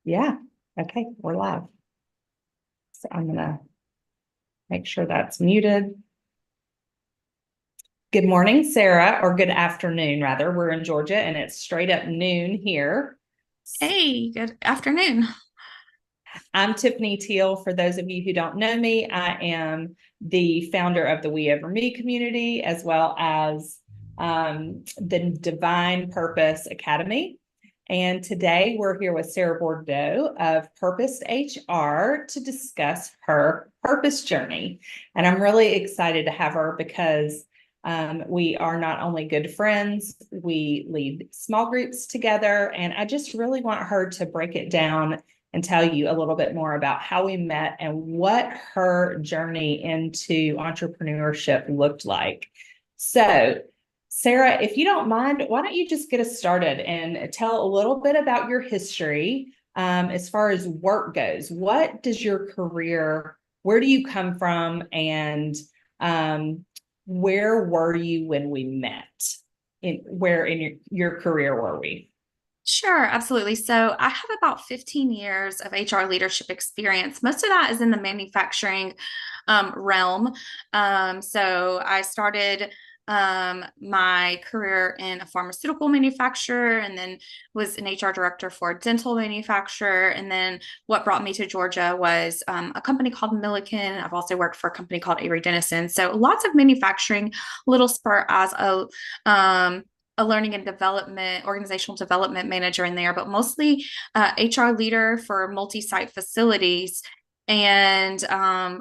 Yeah. Okay, we're live. So I'm gonna make sure that's muted. Good morning, Sarah, or good afternoon, rather. We're in Georgia and it's straight up noon here. Hey, good afternoon. I'm Tiffanie Teel. For those of you who don't know me, I am the founder of the We Over Me community, as well as the Divine Purpose Academy. And today we're here with Sara Bordeaux of Purpose HR to discuss her purpose journey. And I'm really excited to have her because we are not only good friends, we lead small groups together. And I just really want her to break it down and tell you a little bit more about how we met and what her journey into entrepreneurship looked like. So, Sara, if you don't mind, why don't you just get us started and tell a little bit about your history as far as work goes? What does your career, where do you come from, and where were you when we met? Where in your career were we? Sure, absolutely. So I have about 15 years of HR leadership experience. Most of that is in the manufacturing realm. So I started my career in a pharmaceutical manufacturer and then was an HR director for a dental manufacturer. And then what brought me to Georgia was a company called Milliken. I've also worked for a company called Avery Dennison. So lots of manufacturing, little spur as a learning and development, organizational development manager in there, but mostly HR leader for multi-site facilities and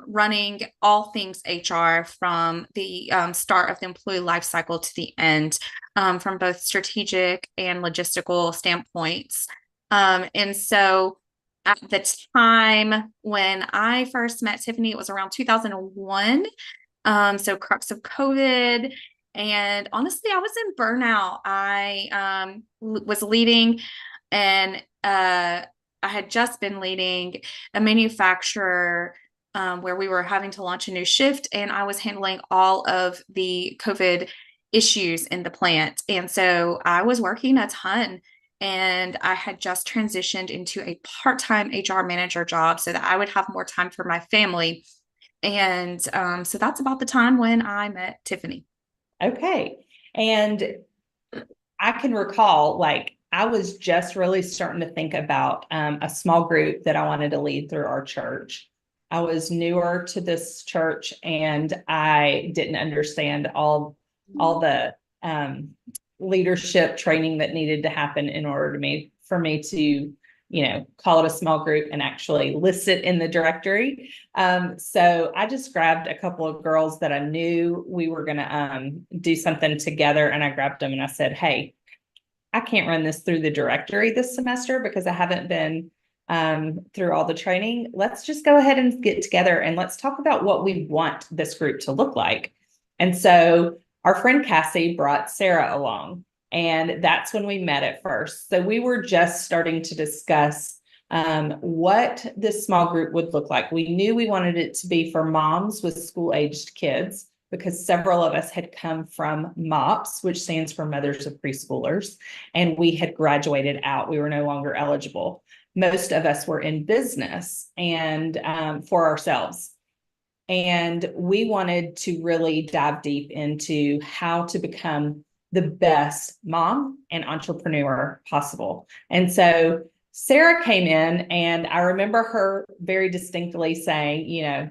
running all things HR from the start of the employee life cycle to the end, from both strategic and logistical standpoints. And so at the time when I first met Tiffanie, it was around 2001. So crux of COVID. And honestly, I was in burnout. I was leading and I had just been leading a manufacturer where we were having to launch a new shift, and I was handling all of the COVID issues in the plant. And so I was working a ton. And I had just transitioned into a part-time HR manager job so that I would have more time for my family. And so that's about the time when I met Tiffanie. Okay. And I can recall, like, I was just really starting to think about a small group that I wanted to lead through our church. I was newer to this church and I didn't understand all the leadership training that needed to happen in order for me to call it a small group and actually list it in the directory. So I just grabbed a couple of girls that I knew we were going to do something together, and I grabbed them and I said, hey, I can't run this through the directory this semester because I haven't been through all the training. Let's just go ahead and get together and let's talk about what we want this group to look like. And so our friend Cassie brought Sara along, and that's when we met at first. So we were just starting to discuss what this small group would look like. We knew we wanted it to be for moms with school-aged kids, because several of us had come from MOPS, which stands for Mothers of Preschoolers, and we had graduated out. We were no longer eligible. Most of us were in business and for ourselves. And we wanted to really dive deep into how to become the best mom and entrepreneur possible. And so Sara came in, and I remember her very distinctly saying,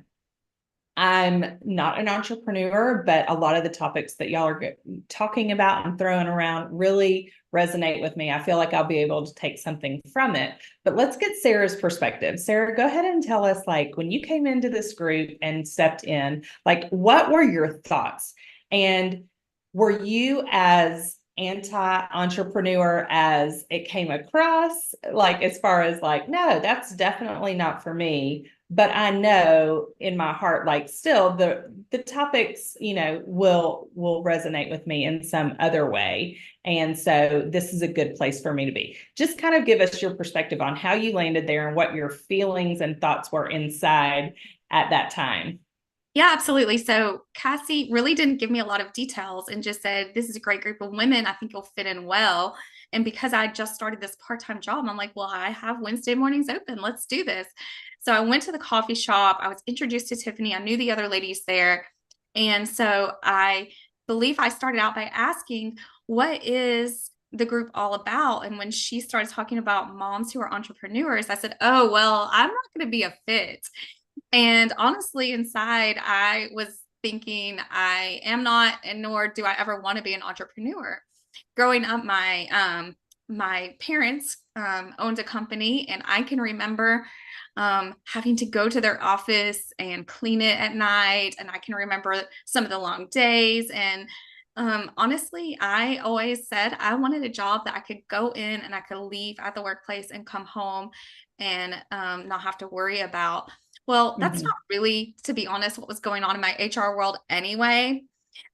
I'm not an entrepreneur, but a lot of the topics that y'all are talking about and throwing around really resonate with me. I feel like I'll be able to take something from it. But let's get Sara's perspective. Sara, go ahead and tell us, like, when you came into this group and stepped in, like, what were your thoughts? And were you as anti-entrepreneur as it came across? Like, as far as like, no, that's definitely not for me, but I know in my heart, like, still the topics, will resonate with me in some other way. And so this is a good place for me to be. Just kind of give us your perspective on how you landed there and what your feelings and thoughts were inside at that time. Yeah, absolutely. So Cassie really didn't give me a lot of details and just said, this is a great group of women. I think you'll fit in well. And because I just started this part-time job, I'm like, well, I have Wednesday mornings open. Let's do this. So I went to the coffee shop. I was introduced to Tiffanie. I knew the other ladies there. And so I believe I started out by asking, what is the group all about? And when she started talking about moms who are entrepreneurs, I said, oh, well, I'm not going to be a fit. And honestly, inside, I was thinking, I am not, and nor do I ever want to be an entrepreneur. Growing up, my parents owned a company, and I can remember having to go to their office and clean it at night. And I can remember some of the long days. And honestly, I always said I wanted a job that I could go in and I could leave at the workplace and come home and not have to worry about. Well, that's Mhm. not really, to be honest, what was going on in my HR world anyway.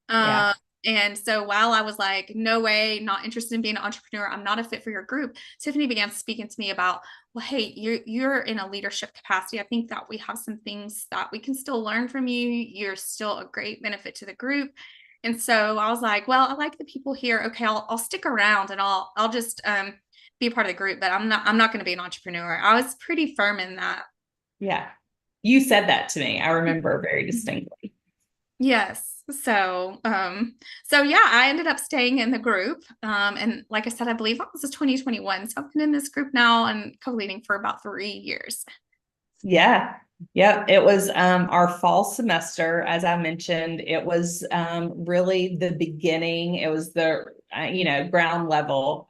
Yeah. Um, and so while I was like, no way, not interested in being an entrepreneur, I'm not a fit for your group, Tiffanie began speaking to me about, well, hey, you're in a leadership capacity. I think that we have some things that we can still learn from you. You're still a great benefit to the group. And so I was like, well, I like the people here. Okay, I'll stick around and I'll just be a part of the group, but I'm not going to be an entrepreneur. I was pretty firm in that. Yeah. You said that to me. I remember very distinctly. Yes. So yeah, I ended up staying in the group. And like I said, I believe that was 2021. So I've been in this group now and co-leading for about 3 years. Yeah. Yep. It was our fall semester, as I mentioned. It was really the beginning. It was the ground level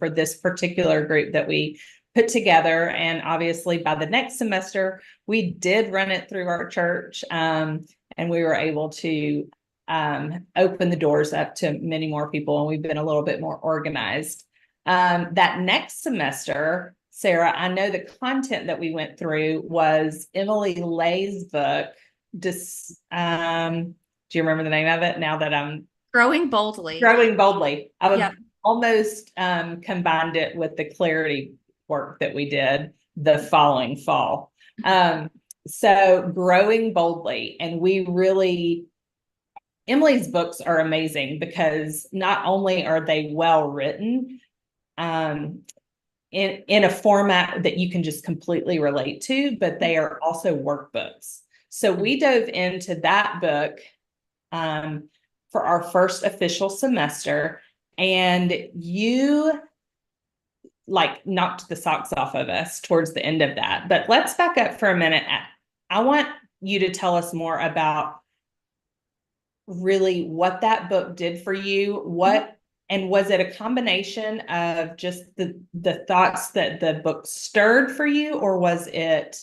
for this particular group that we put together. And obviously, by the next semester, we did run it through our church, and we were able to open the doors up to many more people. And we've been a little bit more organized. That next semester, Sara, I know the content that we went through was Emily Lay's book. Do you remember the name of it? Now that I'm Growing boldly. growing boldly, I Yeah. would almost combined it with the clarity work that we did the following fall. So growing boldly, and we really Emily's books are amazing because not only are they well written, um, in a format that you can just completely relate to, but they are also workbooks. So we dove into that book for our first official semester, and you like knocked the socks off of us towards the end of that. But let's back up for a minute. I want you to tell us more about really what that book did for you, and was it a combination of just the thoughts that the book stirred for you, or was it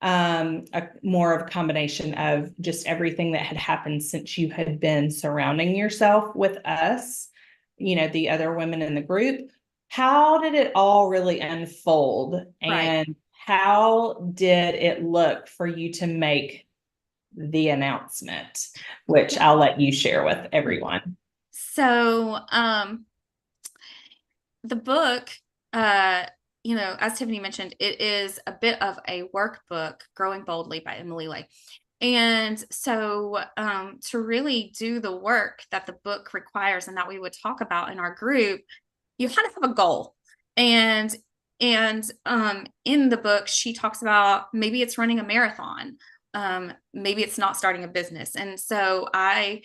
a more of a combination of just everything that had happened since you had been surrounding yourself with us, the other women in the group? How did it all really unfold, Right. and how did it look for you to make the announcement, which Yeah. I'll let you share with everyone? So the book, uh, as Tiffany mentioned, it is a bit of a workbook, Growing Boldly by Emily Lay. And so to really do the work that the book requires and that we would talk about in our group, you had to have a goal. And in the book, she talks about maybe it's running a marathon, maybe it's not starting a business. And so I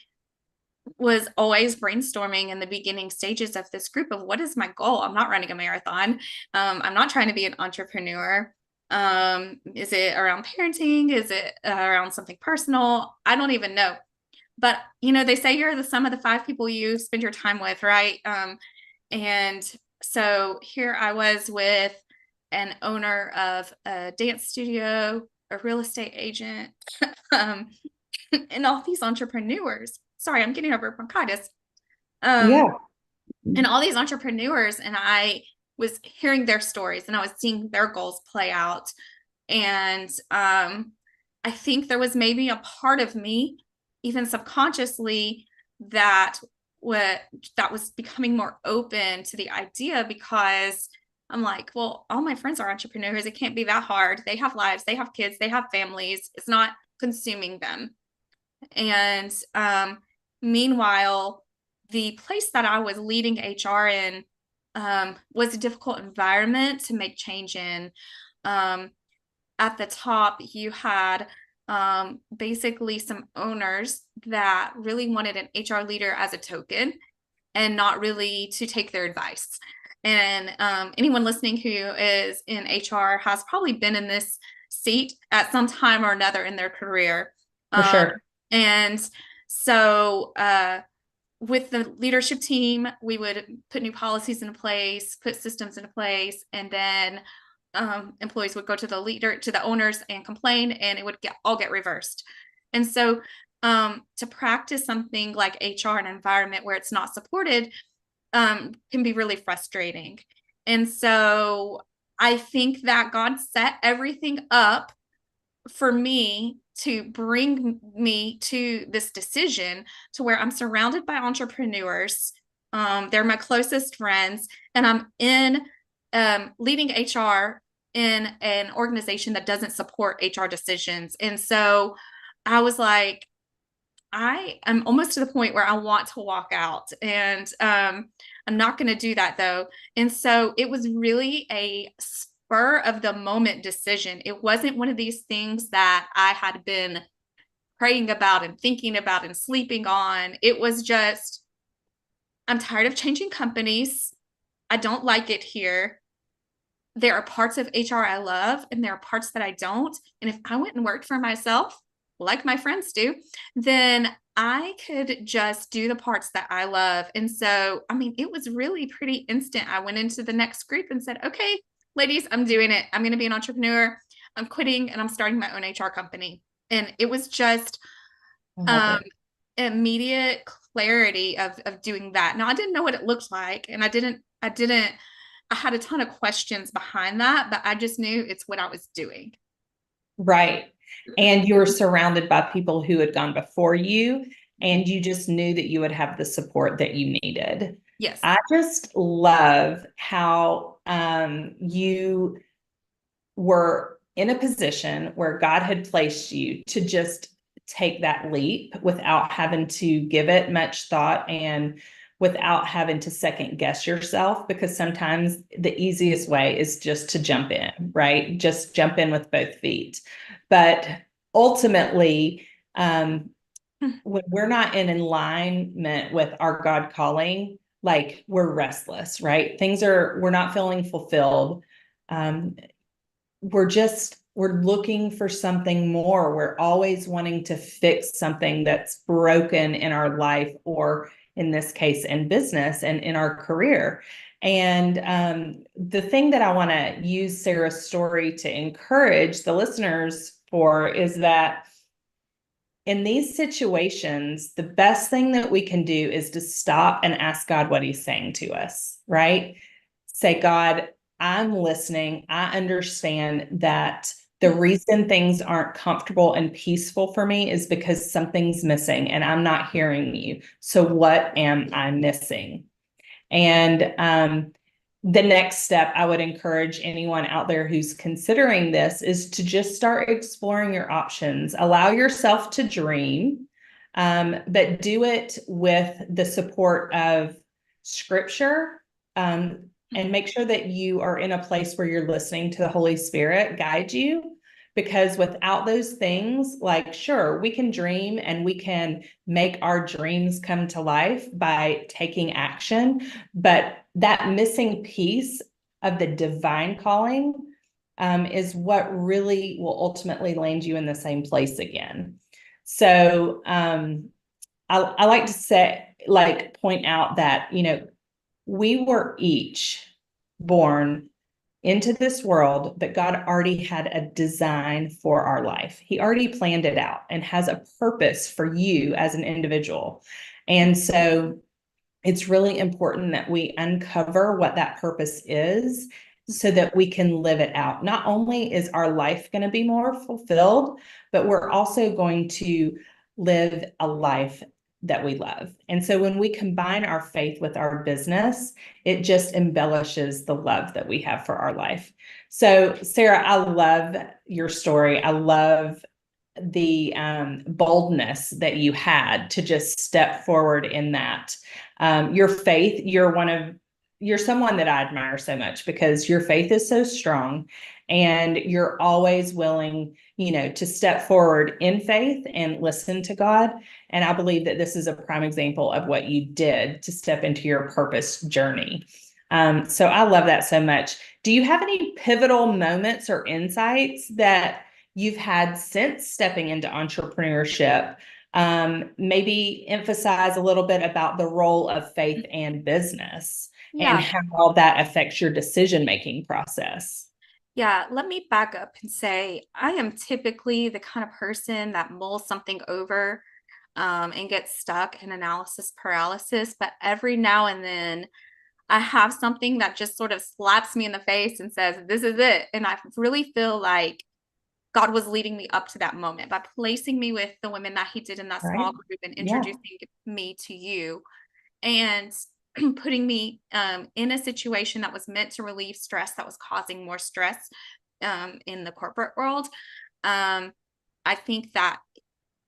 was always brainstorming in the beginning stages of this group of what is my goal. I'm not running a marathon. I'm not trying to be an entrepreneur. Is it around parenting? Is it around something personal? I don't even know. But they say you're the sum of the five people you spend your time with, right? And so here I was with an owner of a dance studio, a real estate agent, um, and all these entrepreneurs. Sorry, I'm getting over bronchitis. Um, Yeah. and all these entrepreneurs, and I was hearing their stories and I was seeing their goals play out. And I think there was maybe a part of me, even subconsciously, that what that was becoming more open to the idea because I'm like, well, all my friends are entrepreneurs. It can't be that hard. They have lives, they have kids, they have families. It's not consuming them. And meanwhile, the place that I was leading HR in was a difficult environment to make change in. At the top, you had basically some owners that really wanted an HR leader as a token and not really to take their advice. And anyone listening who is in HR has probably been in this seat at some time or another in their career. For Um, sure. and so with the leadership team, we would put new policies into place, put systems into place, and then employees would go to the owners and complain, and it would all get reversed. And so to practice something like HR in an environment where it's not supported can be really frustrating. And so I think that God set everything up for me to bring me to this decision to where I'm surrounded by entrepreneurs. They're my closest friends, and I'm in leading HR in an organization that doesn't support HR decisions. And so I was like, I am almost to the point where I want to walk out, and I'm not going to do that though. And so it was really a spur of the moment decision. It wasn't one of these things that I had been praying about and thinking about and sleeping on. It was just, I'm tired of changing companies. I don't like it here. There are parts of HR I love, and there are parts that I don't. And if I went and worked for myself, like my friends do, then I could just do the parts that I love. And so, I mean, it was really pretty instant. I went into the next group and said, okay, ladies, I'm doing it. I'm going to be an entrepreneur. I'm quitting and I'm starting my own HR company. And it was just I love um, it. immediate clarity of doing that. Now, I didn't know what it looked like, and I had a ton of questions behind that, but I just knew it's what I was doing. Right. And you were surrounded by people who had gone before you, and you just knew that you would have the support that you needed. Yes. I just love how you were in a position where God had placed you to just take that leap without having to give it much thought and without having to second guess yourself, because sometimes the easiest way is just to jump in, right? Just jump in with both feet. But ultimately, when we're not in alignment with our God calling, like we're restless, right? We're not feeling fulfilled. Um, we're looking for something more. We're always wanting to fix something that's broken in our life, or in this case, in business and in our career. And the thing that I want to use Sarah's story to encourage the listeners for is that in these situations, the best thing that we can do is to stop and ask God what he's saying to us, right? Say, God, I'm listening. I understand that the reason things aren't comfortable and peaceful for me is because something's missing and I'm not hearing you. So what am I missing? And the next step I would encourage anyone out there who's considering this is to just start exploring your options. Allow yourself to dream, but do it with the support of scripture. And make sure that you are in a place where you're listening to the Holy Spirit guide you. Because without those things, like, sure, we can dream and we can make our dreams come to life by taking action. But that missing piece of the divine calling is what really will ultimately land you in the same place again. So I like to say, like, point out that, we were each born into this world, but God already had a design for our life. He already planned it out and has a purpose for you as an individual. And so it's really important that we uncover what that purpose is so that we can live it out. Not only is our life going to be more fulfilled, but we're also going to live a life that we love. And so when we combine our faith with our business, it just embellishes the love that we have for our life. So, Sarah, I love your story. I love boldness that you had to just step forward in that. Your faith, you're someone that I admire so much because your faith is so strong and you're always willing, to step forward in faith and listen to God. And I believe that this is a prime example of what you did to step into your purpose journey. So I love that so much. Do you have any pivotal moments or insights that you've had since stepping into entrepreneurship? Maybe emphasize a little bit about the role of faith and business and Yeah. how that affects your decision-making process. Yeah, let me back up and say I am typically the kind of person that mulls something over and gets stuck in analysis paralysis. But every now and then, I have something that just sort of slaps me in the face and says, "This is it." And I really feel like God was leading me up to that moment by placing me with the women that He did in that Right? small group and Yeah. introducing me to you and putting me in a situation that was meant to relieve stress that was causing more stress in the corporate world. Um, I think that,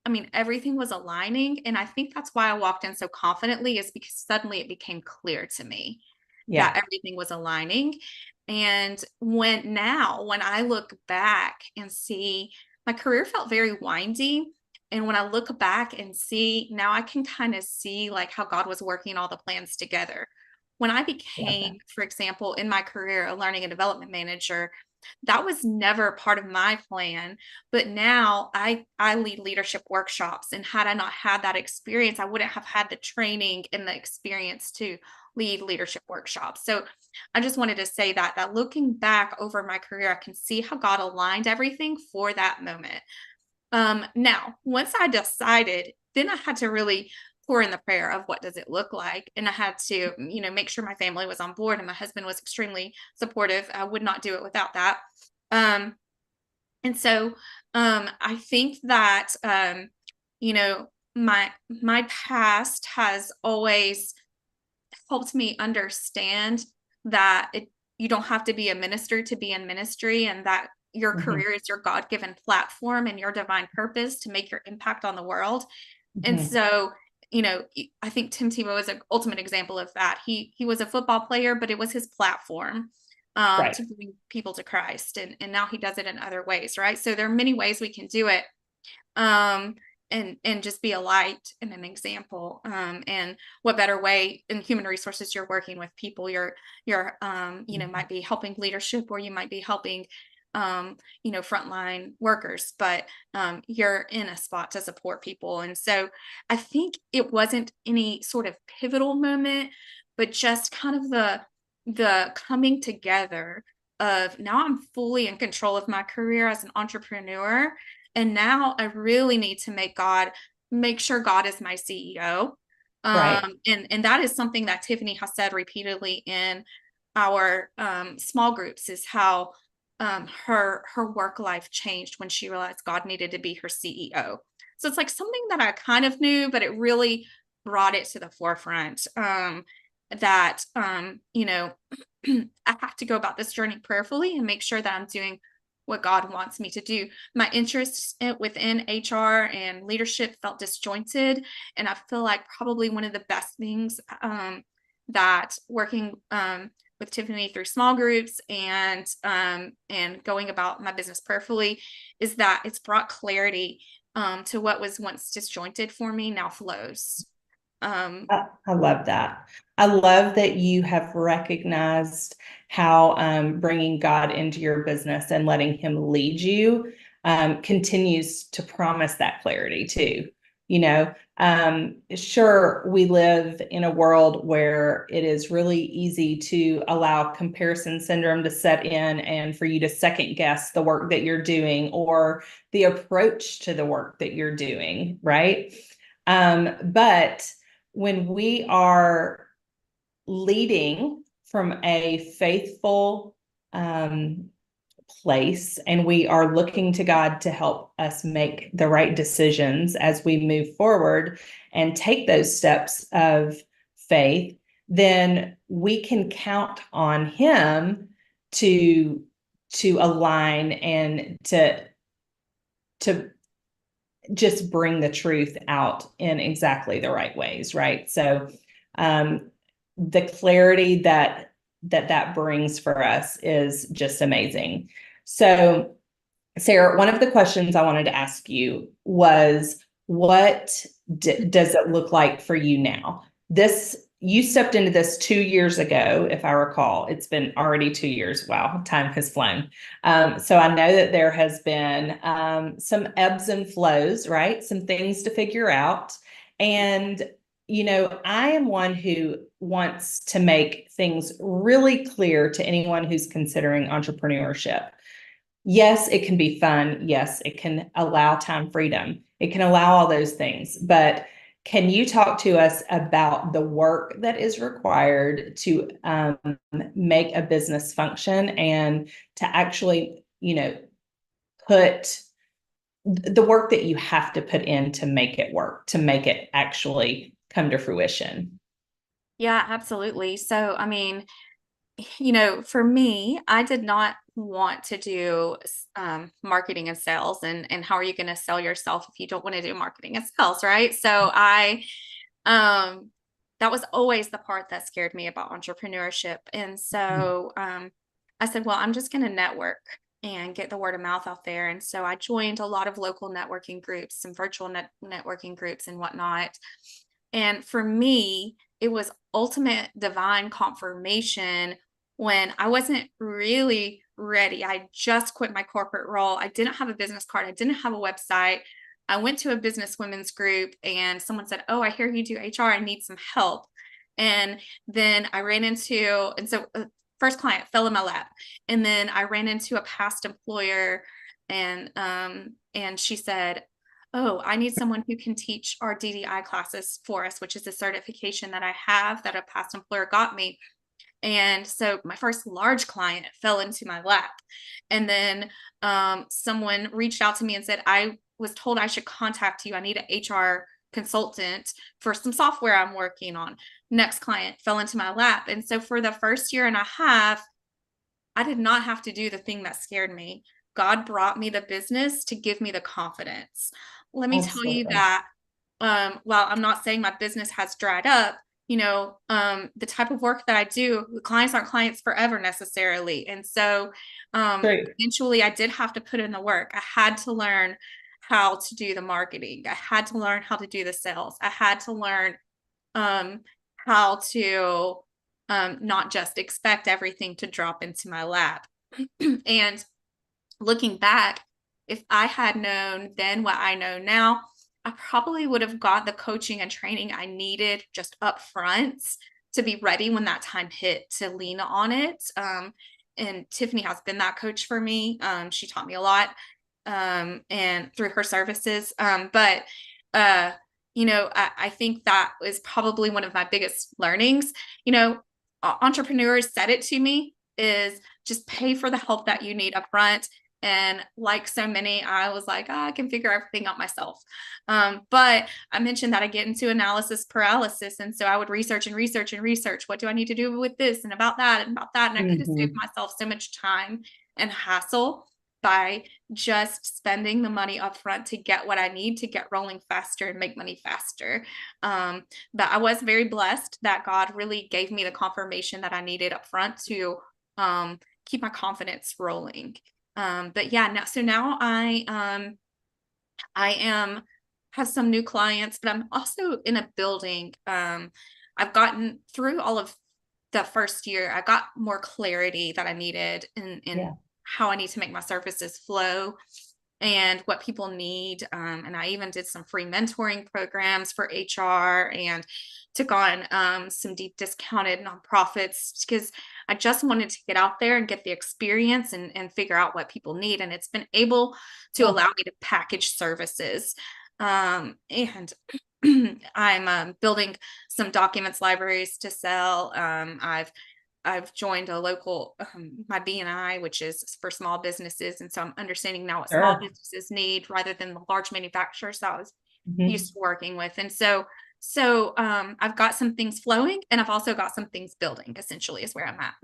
I mean, everything was aligning. And I think that's why I walked in so confidently, is because suddenly it became clear to me that Yeah. everything was aligning. And when I look back and see, my career felt very windy. And when I look back and see, now I can kind of see like how God was working all the plans together. When I Love that. became, for example, in my career, a learning and development manager, that was never part of my plan. But now I lead leadership workshops. And had I not had that experience, I wouldn't have had the training and the experience to lead leadership workshops. So I just wanted to say that looking back over my career, I can see how God aligned everything for that moment. Now, once I decided, then I had to really pour in the prayer of what does it look like, and I had to, make sure my family was on board, and my husband was extremely supportive. I would not do it without that. Um, and so, I think that, you know, my past has always helped me understand that you don't have to be a minister to be in ministry, and that your Mhm. career is your God-given platform and your divine purpose to make your impact on the world. And Mhm. so, I think Tim Tebow is an ultimate example of that. He was a football player, but it was his platform Right. to bring people to Christ, and now he does it in other ways, right? So there are many ways we can do it, um, and just be a light and an example. And what better way in human resources, you're working with people, you're Mhm. might be helping leadership, or you might be helping frontline workers, but you're in a spot to support people. And so I think it wasn't any sort of pivotal moment, but just kind of the coming together of, now I'm fully in control of my career as an entrepreneur, and now I really need to make sure God is my CEO. Right. And that is something that Tiffanie has said repeatedly in our small groups, is how her work life changed when she realized God needed to be her CEO. So it's like something that I kind of knew, but it really brought it to the forefront, that I have to go about this journey prayerfully and make sure that I'm doing what God wants me to do. My interests within HR and leadership felt disjointed, and I feel like probably one of the best things that working with Tiffanie through small groups and going about my business prayerfully is that it's brought clarity to what was once disjointed for me now flows. Um, I love that. I love that you have recognized how bringing God into your business and letting Him lead you continues to promise that clarity too. Sure, we live in a world where it is really easy to allow comparison syndrome to set in and for you to second guess the work that you're doing or the approach to the work that you're doing, right? But when we are leading from a faithful um, place and we are looking to God to help us make the right decisions as we move forward and take those steps of faith, then we can count on Him to align and to just bring the truth out in exactly the right ways, right? So the clarity that brings for us is just amazing. So Sara, one of the questions I wanted to ask you was, what does it look like for you now? You stepped into this 2 years ago, if I recall. It's been already 2 years. Wow, time has flown. So I know that there has been some ebbs and flows, right? Some things to figure out. And, I am one who wants to make things really clear to anyone who's considering entrepreneurship. Yes, it can be fun. Yes, it can allow time freedom. It can allow all those things. But can you talk to us about the work that is required to make a business function and to actually, put the work that you have to put in to make it work, to make it actually come to fruition? Yeah, absolutely. So, I mean, for me, I did not want to do marketing and sales, and how are you going to sell yourself if you don't want to do marketing and sales, right? So um, that was always the part that scared me about entrepreneurship. And so, I said, well, I'm just going to network and get the word of mouth out there. And so I joined a lot of local networking groups, some virtual networking groups and whatnot. And for me, it was ultimate divine confirmation when I wasn't really ready. I just quit my corporate role. I didn't have a business card. I didn't have a website. I went to a business women's group and someone said, "Oh, I hear you do HR. I need some help." And then I ran into, and so first client fell in my lap. And then I ran into a past employer and she said, "Oh, I need someone who can teach our DDI classes for us," which is a certification that I have that a past employer got me. And so my first large client fell into my lap. And then someone reached out to me and said, "I was told I should contact you. I need an HR consultant for some software I'm working on." Next client fell into my lap. And so for the first year and a half, I did not have to do the thing that scared me. God brought me the business to give me the confidence. Let me tell you Absolutely. that while I'm not saying my business has dried up, the type of work that I do, the clients aren't clients forever necessarily. And so True. eventually I did have to put in the work. I had to learn how to do the marketing. I had to learn how to do the sales. I had to learn um, how to not just expect everything to drop into my lap. And looking back, if I had known then what I know now, I probably would have got the coaching and training I needed just up front to be ready when that time hit to lean on it. And Tiffanie has been that coach for me. She taught me a lot and through her services. But I think that was probably one of my biggest learnings. Entrepreneurs said it to me is just pay for the help that you need up front. And like so many, I was like, I can figure everything out myself. But I mentioned that I get into analysis paralysis. And so I would research and research and research. What do I need to do with this and about that and about that? And I could have saved Mhm. myself so much time and hassle by just spending the money up front to get what I need to get rolling faster and make money faster. But I was very blessed that God really gave me the confirmation that I needed up front to keep my confidence rolling. But yeah, now I am have some new clients, but I'm also in a building. I've gotten through all of the first year. I got more clarity that I needed in Yeah. how I need to make my services flow and what people need. And I even did some free mentoring programs for HR and took on some deep discounted nonprofits because I just wanted to get out there and get the experience and figure out what people need. And it's been able to Yeah. allow me to package services. And I'm building some documents libraries to sell. I've joined a local my BNI, which is for small businesses, and so I'm understanding now what small Sure. businesses need rather than the large manufacturers that I was Mhm. used to working with. And so I've got some things flowing, and I've also got some things building. Essentially, is where I'm at.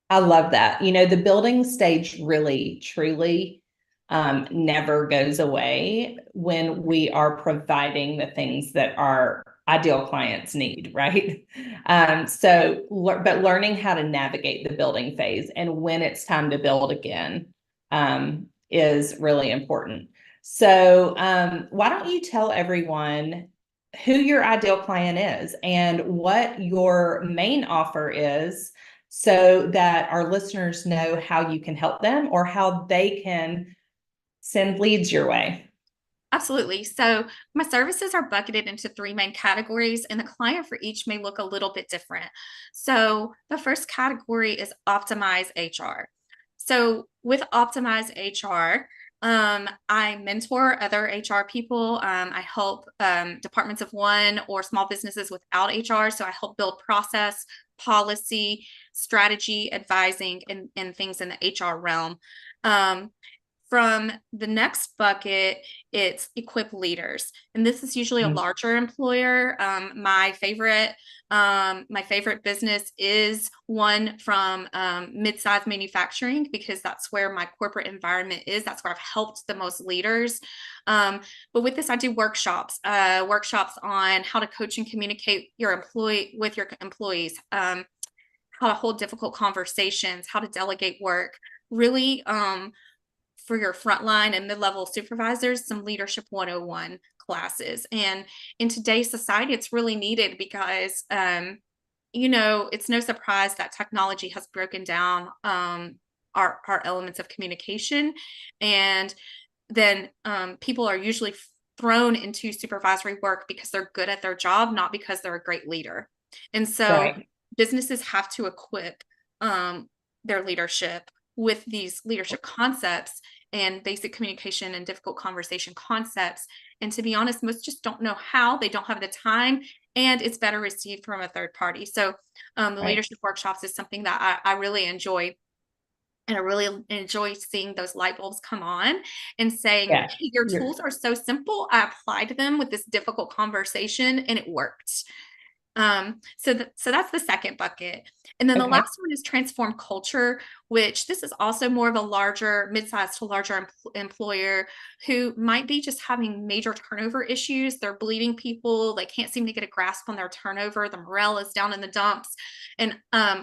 I love that. The building stage really, truly, never goes away when we are providing the things that our ideal clients need, right? But learning how to navigate the building phase and when it's time to build again is really important. So why don't you tell everyone who your ideal client is and what your main offer is so that our listeners know how you can help them or how they can send leads your way. Absolutely. So my services are bucketed into three main categories, and the client for each may look a little bit different. So the first category is Optimize HR. So with Optimize HR, I mentor other HR people. I help departments of one or small businesses without HR. So I help build process, policy, strategy, advising, and things in the HR realm. From the next bucket, it's equip leaders, and this is usually a larger employer. My favorite business is one from mid-sized manufacturing, because that's where my corporate environment is. That's where I've helped the most leaders. But with this, I do workshops on how to coach and communicate your employees, how to hold difficult conversations, how to delegate work. Really, for your frontline and mid-level supervisors, some leadership 101 classes. And in today's society, it's really needed because, it's no surprise that technology has broken down our elements of communication. And then people are usually thrown into supervisory work because they're good at their job, not because they're a great leader. And so Right. businesses have to equip their leadership with these leadership concepts and basic communication and difficult conversation concepts. And to be honest, most just don't know how, they don't have the time, and it's better received from a third party. So the leadership workshops is something that I really enjoy. And I really enjoy seeing those light bulbs come on and saying, Yeah. hey, your tools are so simple. I applied them with this difficult conversation and it worked. So that's the second bucket. And then the last one is transform culture, which this is also more of a larger, mid-sized to larger employer who might be just having major turnover issues. They're bleeding people. They can't seem to get a grasp on their turnover. The morale is down in the dumps. And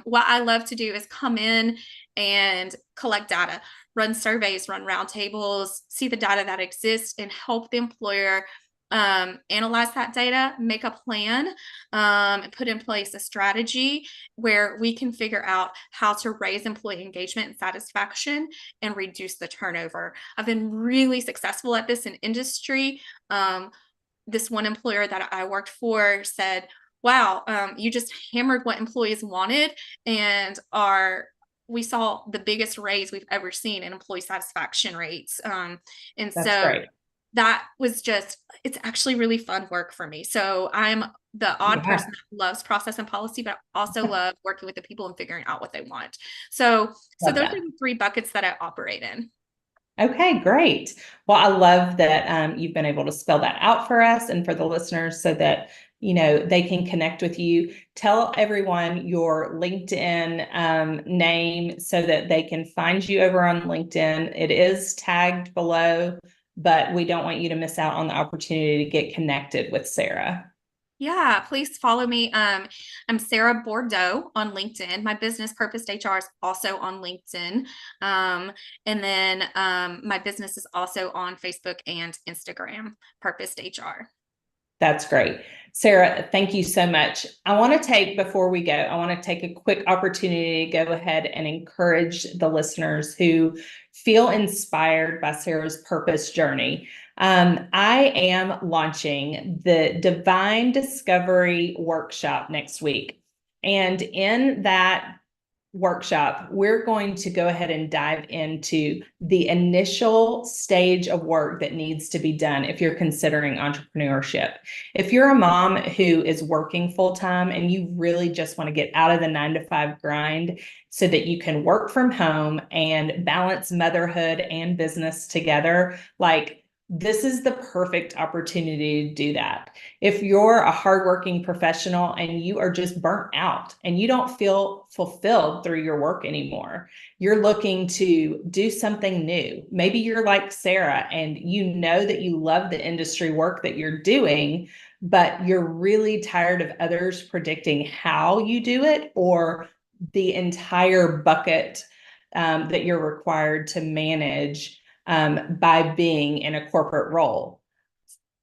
what I love to do is come in and collect data, run surveys, run roundtables, see the data that exists, and help the employer analyze that data, make a plan, and put in place a strategy where we can figure out how to raise employee engagement and satisfaction and reduce the turnover. I've been really successful at this in industry. This one employer that I worked for said, wow, you just hammered what employees wanted, and we saw the biggest raise we've ever seen in employee satisfaction rates. And That's so great. that was it's actually really fun work for me. So I'm the odd person that loves process and policy, but I also love working with the people and figuring out what they want. So those are the three buckets that I operate in. Okay, great. Well, I love that you've been able to spell that out for us and for the listeners so that they can connect with you. Tell everyone your LinkedIn name so that they can find you over on LinkedIn. It is tagged below, but we don't want you to miss out on the opportunity to get connected with Sara. Yeah, please follow me. I'm Sara Bordeaux on LinkedIn. My business Purposed HR is also on LinkedIn. And then my business is also on Facebook and Instagram, Purposed HR. That's great. Sara, thank you so much. Before we go, I want to take a quick opportunity to go ahead and encourage the listeners who feel inspired by Sara's purpose journey. I am launching the Divine Discovery Workshop next week. And in that workshop, we're going to go ahead and dive into the initial stage of work that needs to be done if you're considering entrepreneurship. If you're a mom who is working full time and you really just want to get out of the 9-to-5 grind so that you can work from home and balance motherhood and business together, like this is the perfect opportunity to do that. If you're a hardworking professional and you are just burnt out and you don't feel fulfilled through your work anymore, you're looking to do something new. Maybe you're like Sara and you know that you love the industry work that you're doing, but you're really tired of others predicting how you do it or the entire bucket that you're required to manage by being in a corporate role.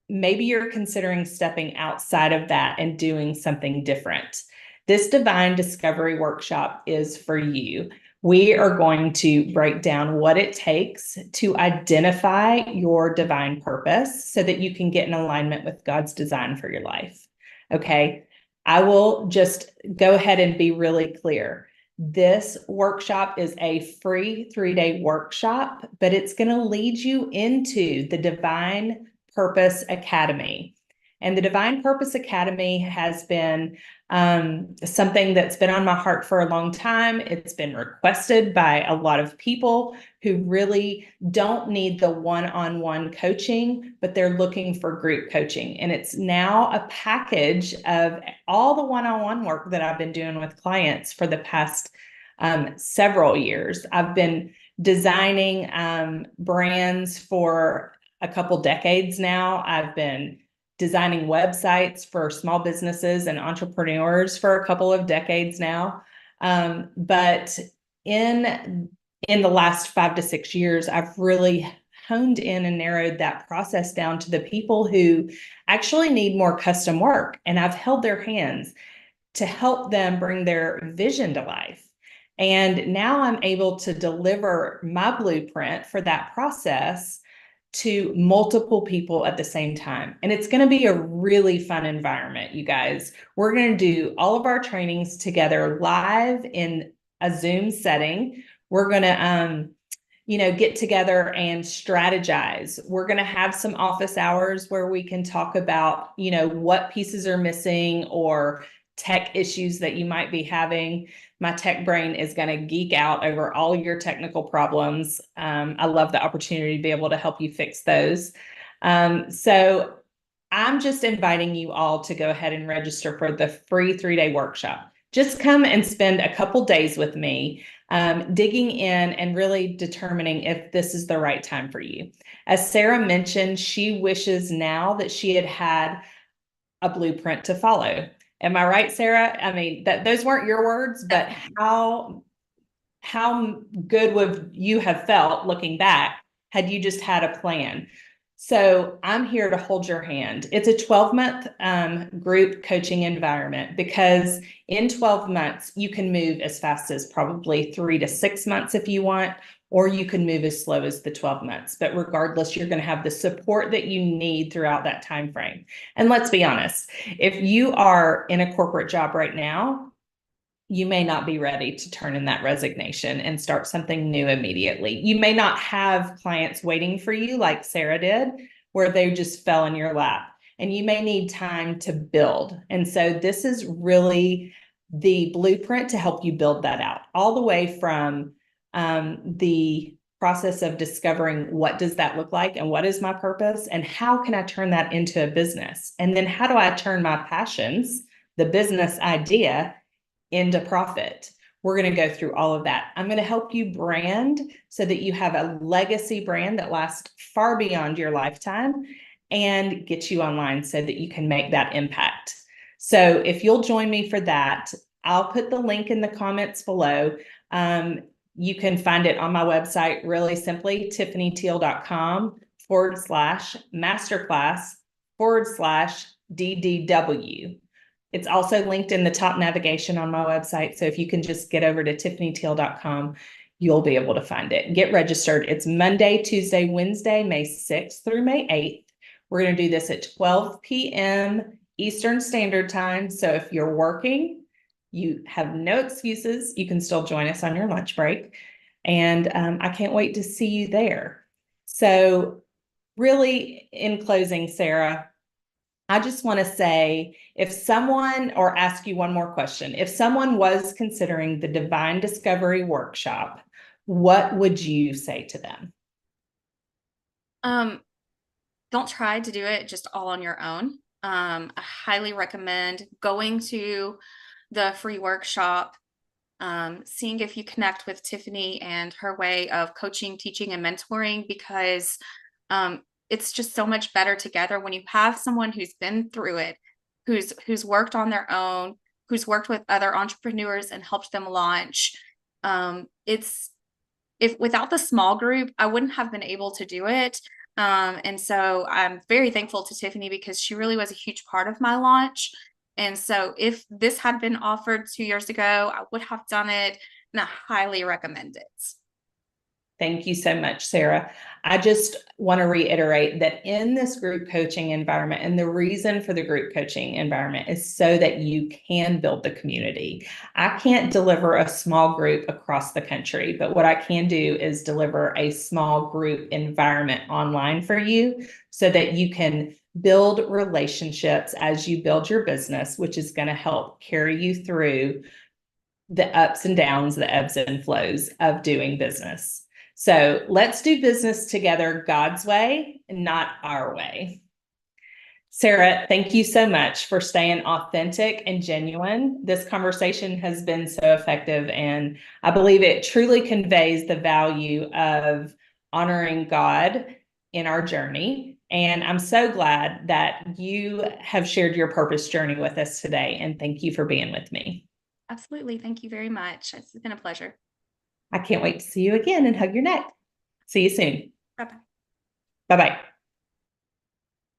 Maybe you're considering stepping outside of that and doing something different. This Divine Discovery Workshop is for you. We are going to break down what it takes to identify your divine purpose so that you can get in alignment with God's design for your life. Okay. I will just go ahead and be really clear. This workshop is a free 3-day workshop, but it's going to lead you into the Divine Purpose Academy. And the Divine Purpose Academy has been something that's been on my heart for a long time. It's been requested by a lot of people who really don't need the one-on-one coaching, but they're looking for group coaching. And it's now a package of all the one-on-one work that I've been doing with clients for the past several years. I've been designing brands for a couple decades now. I've been designing websites for small businesses and entrepreneurs for a couple of decades now. But in the last 5 to 6 years, I've really honed in and narrowed that process down to the people who actually need more custom work. And I've held their hands to help them bring their vision to life. And now I'm able to deliver my blueprint for that process to multiple people at the same time. And it's going to be a really fun environment, you guys. We're going to do all of our trainings together live in a Zoom setting. We're going to, get together and strategize. We're going to have some office hours where we can talk about, what pieces are missing or tech issues that you might be having. My tech brain is going to geek out over all your technical problems. I love the opportunity to be able to help you fix those. So I'm just inviting you all to go ahead and register for the free 3-day workshop. Just come and spend a couple days with me, digging in and really determining if this is the right time for you. As Sara mentioned, she wishes now that she had had a blueprint to follow. Am I right, Sara? I mean, those weren't your words, but how good would you have felt looking back had you just had a plan? So I'm here to hold your hand. It's a 12-month group coaching environment because in 12 months, you can move as fast as probably 3 to 6 months if you want, or you can move as slow as the 12 months. But regardless, you're going to have the support that you need throughout that time frame. And let's be honest, if you are in a corporate job right now, you may not be ready to turn in that resignation and start something new immediately. You may not have clients waiting for you like Sara did, where they just fell in your lap. And you may need time to build. And so this is really the blueprint to help you build that out, all the way from the process of discovering what does that look like and what is my purpose and how can I turn that into a business? And then how do I turn my passions, the business idea, into profit? We're going to go through all of that. I'm going to help you brand so that you have a legacy brand that lasts far beyond your lifetime and get you online so that you can make that impact. So if you'll join me for that, I'll put the link in the comments below. You can find it on my website really simply, TiffaniTeel.com/masterclass/DDW. It's also linked in the top navigation on my website. So if you can just get over to TiffaniTeel.com, you'll be able to find it. Get registered. It's Monday, Tuesday, Wednesday, May 6th through May 8th. We're going to do this at 12 p.m. Eastern Standard Time. So if you're working, you have no excuses. You can still join us on your lunch break. And I can't wait to see you there. So really, in closing, Sara, I just want to say, if someone, or ask you one more question, if someone was considering the Divine Discovery Workshop, what would you say to them? don't try to do it just all on your own. I highly recommend going to the free workshop, seeing if you connect with Tiffanie and her way of coaching, teaching, and mentoring, because it's just so much better together when you have someone who's been through it, who's worked on their own, who's worked with other entrepreneurs and helped them launch. It's if without the small group, I wouldn't have been able to do it. And so I'm very thankful to Tiffanie because she really was a huge part of my launch. And so if this had been offered 2 years ago, I would have done it, and I highly recommend it. Thank you so much, Sarah. I just want to reiterate that in this group coaching environment, and the reason for the group coaching environment is so that you can build the community. I can't deliver a small group across the country, but what I can do is deliver a small group environment online for you so that you can build relationships as you build your business, which is going to help carry you through the ups and downs, the ebbs and flows of doing business. So let's do business together God's way, not our way. Sarah, thank you so much for staying authentic and genuine. This conversation has been so effective, and I believe it truly conveys the value of honoring God in our journey. And I'm so glad that you have shared your purpose journey with us today. And thank you for being with me. Absolutely. Thank you very much. It's been a pleasure. I can't wait to see you again and hug your neck. See you soon. Bye-bye. Bye-bye.